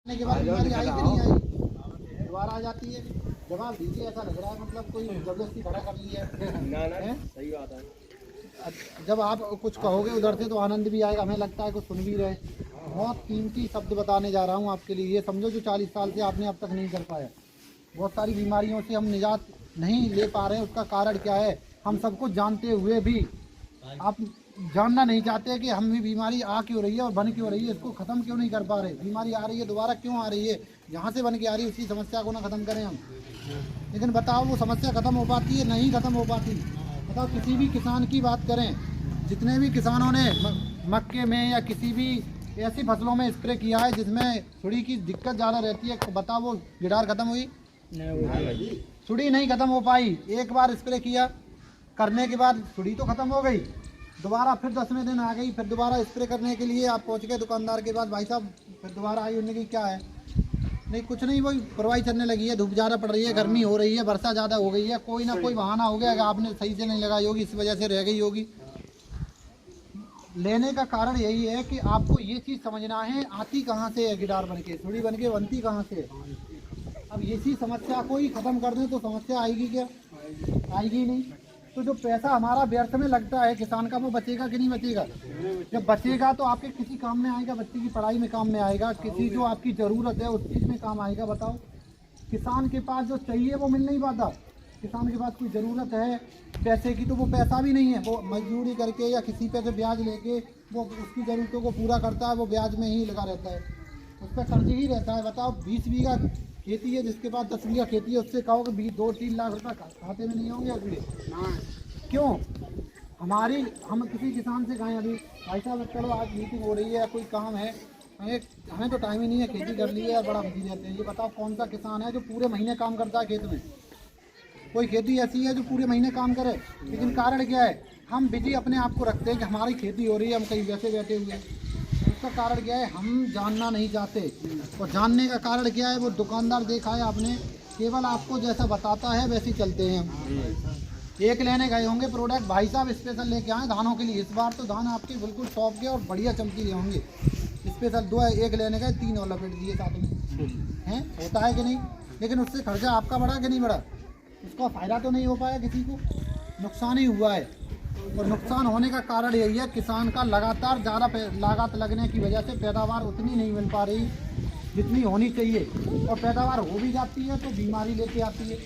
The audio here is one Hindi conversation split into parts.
के बाद बीमारी आई कि नहीं आई, दोबारा आ जाती है। जवाब दीजिए, ऐसा लग रहा है मतलब कोई जबरदस्ती खड़ा कर लिया है। सही बात है। जब आप कुछ कहोगे उधर से तो आनंद भी आएगा, हमें लगता है कुछ सुन भी रहे। बहुत कीमती शब्द बताने जा रहा हूँ आपके लिए। ये समझो जो 40 साल से आपने अब तक नहीं कर पाया। बहुत सारी बीमारियों से हम निजात नहीं ले पा रहे हैं। उसका कारण क्या है, हम सबको जानते हुए भी आप जानना नहीं चाहते कि हम भी बीमारी आ क्यों रही है और बन क्यों रही है, इसको ख़त्म क्यों नहीं कर पा रहे। बीमारी आ रही है, दोबारा क्यों आ रही है, जहाँ से बन के आ रही है उसी समस्या को ना ख़त्म करें हम। लेकिन बताओ वो समस्या ख़त्म हो पाती है? नहीं ख़त्म हो पाती। बताओ किसी भी किसान की बात करें, जितने भी किसानों ने मक्के में या किसी भी ऐसी फसलों में स्प्रे किया है जिसमें सुड़ी की दिक्कत ज़्यादा रहती है, बताओ वो गिडार ख़त्म हुई? सुड़ी नहीं ख़त्म हो पाई। एक बार स्प्रे किया, करने के बाद सुड़ी तो ख़त्म हो गई, दोबारा फिर 10वें दिन आ गई, फिर दोबारा स्प्रे करने के लिए आप पहुंच गए दुकानदार के पास, भाई साहब फिर दोबारा आई। उन्होंने की क्या है, नहीं कुछ नहीं, वही परवाही चलने लगी है, धूप ज़्यादा पड़ रही है, गर्मी हो रही है, वर्षा ज़्यादा हो गई है, कोई ना कोई बहाना हो गया, आपने सही से नहीं लगाई होगी, इस वजह से रह गई होगी। लेने का कारण यही है कि आपको ये चीज़ समझना है आती कहाँ से है, गिडार बन के सुड़ी बन के बनती कहाँ से। अब इसी समस्या को ही ख़त्म कर दें तो समस्या आएगी क्या? आएगी नहीं। तो जो पैसा हमारा व्यर्थ में लगता है किसान का, वो बचेगा कि नहीं बचेगा? जब बचेगा तो आपके किसी काम में आएगा, बच्चे की पढ़ाई में काम में आएगा, किसी जो आपकी ज़रूरत है उस चीज़ में काम आएगा। बताओ किसान के पास जो चाहिए वो मिल नहीं पाता। किसान के पास कोई ज़रूरत है पैसे की तो वो पैसा भी नहीं है, वो मजदूरी करके या किसी पे से ब्याज लेके वो उसकी ज़रूरतों को पूरा करता है, वो ब्याज में ही लगा रहता है, उस पर कर्ज ही रहता है। बताओ 20 बीघा खेती है, जिसके पास 10 बीघा खेती है, उससे कहो कि 2-3 लाख रुपये खाते में नहीं होंगे अगले। क्यों? हम किसी किसान से कहें अभी भाई साहब चलो आज मीटिंग हो रही है, कोई काम है, हमें तो टाइम ही नहीं है, खेती कर ली है, बड़ा बिजी रहते हैं। ये बताओ कौन सा किसान है जो पूरे महीने काम करता है खेत में? कोई खेती ऐसी है जो पूरे महीने काम करे? लेकिन कारण क्या है, हम बिजी अपने आप को रखते हैं कि हमारी खेती हो रही है, हम कहीं वैसे बैठे हुए हैं। उसका कारण क्या है, हम जानना नहीं चाहते। और जानने का कारण क्या है, वो दुकानदार देखा है आपने, केवल आपको जैसा बताता है वैसे ही चलते हैं हम। एक लेने गए होंगे प्रोडक्ट, भाई साहब स्पेशल लेके आए धानों के लिए, इस बार तो धान आपके बिल्कुल टॉप के और बढ़िया चमकीले होंगे, स्पेशल 2 एक लेने गए 3 और लपेट दिए साथ में हैं। होता है कि नहीं? लेकिन उससे खर्चा आपका बढ़ा कि नहीं बढ़ा? उसका फ़ायदा तो नहीं हो पाया, किसी को नुकसान ही हुआ है। और नुकसान होने का कारण यही है, किसान का लगातार ज़्यादा लागत लगने की वजह से पैदावार उतनी नहीं मिल पा रही जितनी होनी चाहिए। और पैदावार हो भी जाती है तो बीमारी लेके आती है,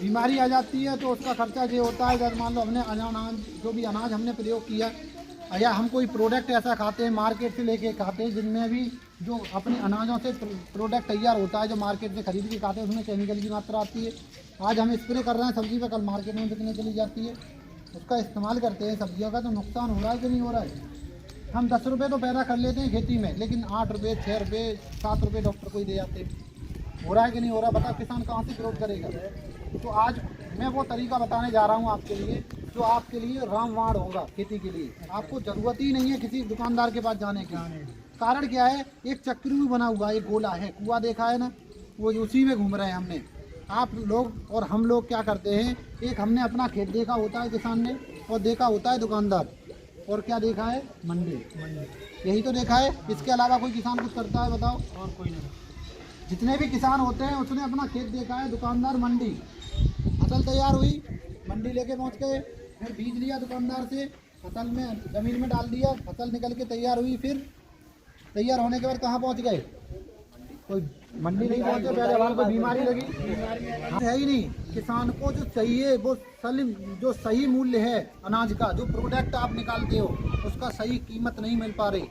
बीमारी आ जाती है तो उसका खर्चा ये होता है। जब मान लो हमने अनाज जो भी अनाज हमने प्रयोग किया, या हम कोई प्रोडक्ट ऐसा खाते हैं मार्केट से लेके खाते हैं जिनमें भी जो अपने अनाजों से प्रोडक्ट तैयार होता है, जो मार्केट से खरीद के खाते हैं, उसमें केमिकल की मात्रा आती है। आज हम स्प्रे कर रहे हैं सब्जी पे, कल मार्केट में बिकने चली जाती है, उसका इस्तेमाल करते हैं सब्जियों का, तो नुकसान हो रहा है कि नहीं हो रहा है? हम 10 रुपये तो पैदा कर लेते हैं खेती में, लेकिन 8 रुपये 6 रुपये 7 रुपये डॉक्टर को ही दे जाते हैं। हो रहा है कि नहीं हो रहा? बताओ किसान कहाँ से ग्रोथ करेगा? तो आज मैं वो तरीका बताने जा रहा हूँ आपके लिए जो आपके लिए रामबाण होगा खेती के लिए। आपको ज़रूरत ही नहीं है किसी दुकानदार के पास जाने की। कारण क्या है, एक चक्रू बना हुआ, एक गोला है, कुआं देखा है ना, वो उसी में घूम रहे हैं हमने। आप लोग और हम लोग क्या करते हैं, एक हमने अपना खेत देखा होता है किसान ने, और देखा होता है दुकानदार, और क्या देखा है, मंडी। यही तो देखा है, इसके अलावा कोई किसान कुछ करता है? बताओ। और कोई नहीं। जितने भी किसान होते हैं उसने अपना खेत देखा है, दुकानदार मंडी। फसल तैयार हुई, मंडी लेके पहुंच गए, फिर बीज लिया दुकानदार से, फसल में ज़मीन में डाल दिया, फसल निकल के तैयार हुई, फिर तैयार होने के बाद कहाँ पहुंच गए? कोई मंडी नहीं पहुंचे, पहले वाले को बीमारी लगी। है ही नहीं। किसान को जो चाहिए वो जो सही मूल्य है अनाज का, जो प्रोडक्ट आप निकालते हो उसका सही कीमत नहीं मिल पा रही।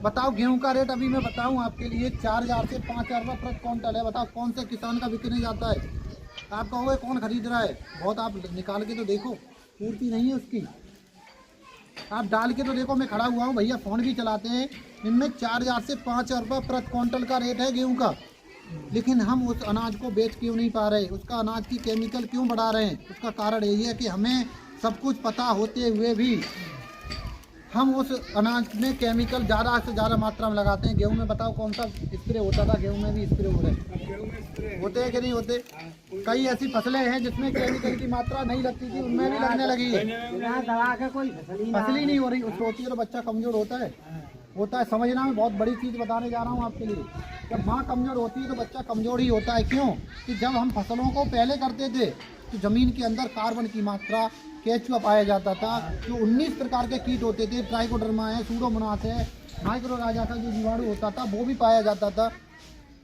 बताओ गेहूं का रेट अभी मैं बताऊं आपके लिए 4000 से 5000 रुपये प्रति क्विंटल है। बताओ कौन से किसान का बिकने जाता है? आप कहोगे कौन खरीद रहा है? बहुत आप निकाल के तो देखो, पूर्ति नहीं है उसकी। आप डाल के तो देखो, मैं खड़ा हुआ हूँ भैया, फ़ोन भी चलाते हैं, इनमें 4000 से 5000 रुपये प्रति क्विंटल का रेट है गेहूं का। लेकिन हम उस अनाज को बेच क्यों नहीं पा रहे? उसका अनाज की केमिकल क्यों बढ़ा रहे हैं? उसका कारण यही है कि हमें सब कुछ पता होते हुए भी हम उस अनाज में केमिकल ज़्यादा से ज़्यादा मात्रा में लगाते हैं। गेहूं में बताओ कौन सा स्प्रे होता था? गेहूं में भी स्प्रे हो रहे हैं, होते हैं कि नहीं होते? कई ऐसी फसलें हैं जिसमें केमिकल की मात्रा नहीं लगती थी, उनमें भी लगने लगी है। फसल ही नहीं हो रही, उसको होती है तो बच्चा कमज़ोर होता है। होता है। समझना में बहुत बड़ी चीज़ बताने जा रहा हूँ आपके लिए। जब माँ कमज़ोर होती है तो बच्चा कमज़ोर ही होता है। क्यों कि जब हम फसलों को पहले करते थे तो ज़मीन के अंदर कार्बन की मात्रा, केचुआ पाया जाता था, जो 19 प्रकार के कीट होते थे, ट्राइकोडर्मा है, सूडोमोनास है, माइक्रोराजा का जो जीवाणु होता था वो भी पाया जाता था।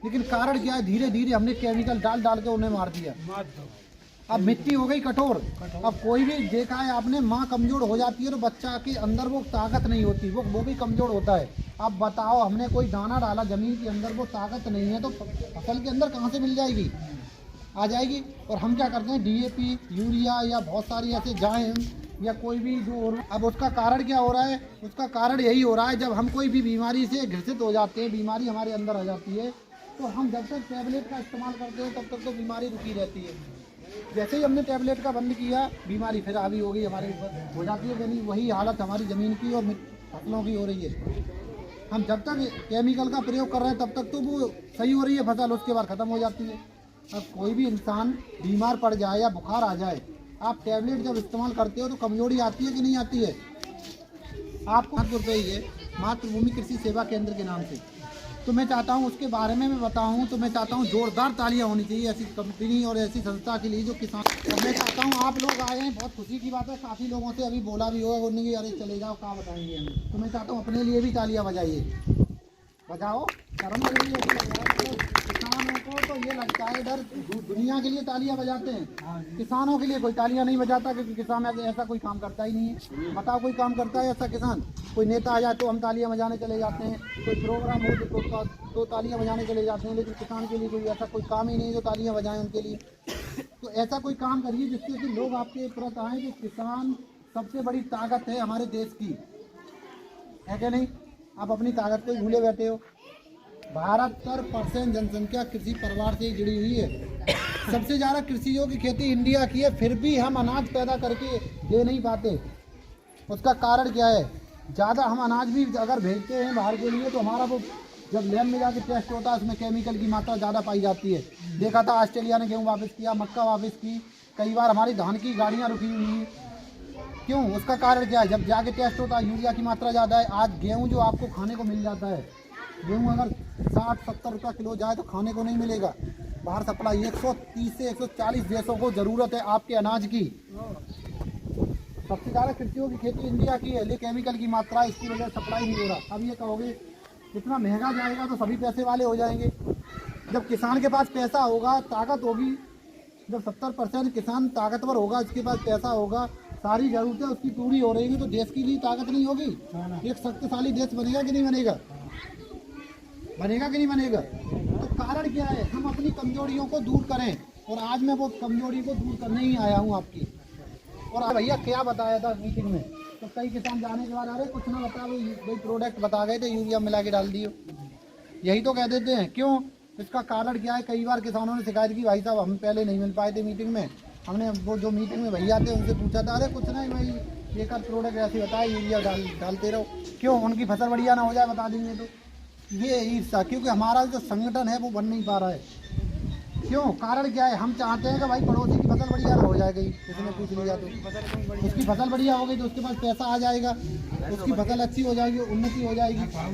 लेकिन कारण क्या है, धीरे धीरे हमने केमिकल डाल डाल के उन्हें मार दिया। अब मिट्टी हो गई कठोर। अब कोई भी देखा है आपने, माँ कमज़ोर हो जाती है तो बच्चा के अंदर वो ताकत नहीं होती, वो भी कमज़ोर होता है। अब बताओ, हमने कोई दाना डाला ज़मीन के अंदर, वो ताकत नहीं है तो फसल के अंदर कहाँ से मिल जाएगी? आ जाएगी। और हम क्या करते हैं, DAP, यूरिया या बहुत सारी ऐसे जाएं या कोई भी जो। अब उसका कारण क्या हो रहा है? उसका कारण यही हो रहा है, जब हम कोई भी बीमारी से ग्रसित हो जाते हैं, बीमारी हमारे अंदर आ जाती है, तो हम जब तक टैबलेट का इस्तेमाल करते हैं तब तक तो बीमारी रुकी रहती है। जैसे ही हमने टैबलेट का बंद किया, बीमारी फिर हावी हो गई हमारे ऊपर, हो जाती है। यानी वही हालत हमारी ज़मीन की और फसलों की हो रही है। हम जब तक केमिकल का प्रयोग कर रहे हैं तब तक तो वो सही हो रही है फसल, उसके बाद ख़त्म हो जाती है। अब कोई भी इंसान बीमार पड़ जाए या बुखार आ जाए, आप टैबलेट जब इस्तेमाल करते हो तो कमजोरी आती है कि नहीं आती है? आपको ₹7 ही है मातृभूमि कृषि सेवा केंद्र के नाम से। तो मैं चाहता हूँ उसके बारे में मैं बताऊँ, तो मैं चाहता हूँ जोरदार तालियां होनी चाहिए ऐसी कंपनी और ऐसी संस्था के लिए जो किसान। तो मैं चाहता हूँ आप लोग आए हैं, बहुत खुशी की बात है। काफ़ी लोगों से अभी बोला भी होगा, उन्होंने कि अरे चले जाओ, क्या बताएंगे हमें। तो मैं चाहता हूँ अपने लिए भी तालियां बजाइए, बजाओ। शर्म लग रही है किसानों को, तो ये लगता है इधर दुनिया के लिए तालियां बजाते हैं, किसानों के लिए कोई तालियां नहीं बजाता, क्योंकि किसान ऐसा कोई काम करता ही नहीं है। बताओ कोई काम करता है ऐसा किसान? कोई नेता आ जाए तो हम तालियां बजाने चले जाते हैं, कोई प्रोग्राम हो तो तालियां बजाने चले जाते हैं, लेकिन किसान के लिए कोई ऐसा कोई काम ही नहीं जो तालियां बजाएं उनके लिए। तो ऐसा कोई काम करिए जिससे कि लोग आपके प्रति आएँ कि किसान सबसे बड़ी ताकत है हमारे देश की, है क्या नहीं? आप अपनी ताकत को भूले बैठे हो। 72% जनसंख्या कृषि परिवार से जुड़ी हुई है। सबसे ज़्यादा कृषियों की खेती इंडिया की है, फिर भी हम अनाज पैदा करके दे नहीं पाते। उसका कारण क्या है? ज़्यादा हम अनाज भी अगर भेजते हैं बाहर के लिए तो हमारा वो जब लैब में जाके टेस्ट होता है उसमें केमिकल की मात्रा ज़्यादा पाई जाती है। देखा था ऑस्ट्रेलिया ने गेहूँ वापस किया, मक्का वापस की, कई बार हमारी धान की गाड़ियाँ रुकी हुई हैं। क्यों? उसका कारण क्या है? जब जाके टेस्ट होता है यूरिया की मात्रा ज़्यादा है। आज गेहूँ जो आपको खाने को मिल जाता है, गेहूँ अगर 60-70 रुपये किलो जाए तो खाने को नहीं मिलेगा। बाहर सप्लाई 130 से 140 देशों को ज़रूरत है आपके अनाज की। सबसे ज़्यादा कृषियों की खेती इंडिया की है, लेकिन केमिकल की मात्रा इसकी वजह से सप्लाई नहीं हो रहा। अब ये कहोगे इतना महंगा जाएगा तो सभी पैसे वाले हो जाएंगे। जब किसान के पास पैसा होगा, ताकत होगी, जब 70% किसान ताकतवर होगा, इसके पास पैसा होगा, सारी ज़रूरतें उसकी पूरी हो रही है, तो देश की भी ताकत नहीं होगी? एक शक्तिशाली देश बनेगा कि नहीं बनेगा? बनेगा कि नहीं बनेगा? तो कारण क्या है? हम अपनी कमजोरियों को दूर करें, और आज मैं वो कमजोरी को दूर करने ही आया हूँ आपकी। और भैया क्या बताया था मीटिंग में, तो कई किसान जाने के बाद अरे कुछ ना बता, वही प्रोडक्ट बता गए थे, यूरिया मिला के डाल दियो, यही तो कह देते हैं। क्यों? इसका कारण क्या है? कई बार किसानों ने शिकायत की, भाई साहब हम पहले नहीं मिल पाए थे मीटिंग में, हमने वो जो मीटिंग में भैया थे उनसे पूछा था, अरे कुछ नहीं भाई एक आध प्रोडक्ट ऐसे बताए, यूरिया डालते रहो। क्यों? उनकी फसल बढ़िया ना हो जाए बता देंगे तो। ये ईर्ष्या, क्योंकि हमारा जो संगठन है वो बन नहीं पा रहा है। क्यों? कारण क्या है? हम चाहते हैं कि भाई पड़ोसी की फसल बढ़िया ना हो जाएगी, किसी ने पूछ लिया तो उसकी फसल बढ़िया हो गई तो उसके पास पैसा आ जाएगा, उसकी फसल अच्छी हो जाएगी, उन्नति हो जाएगी।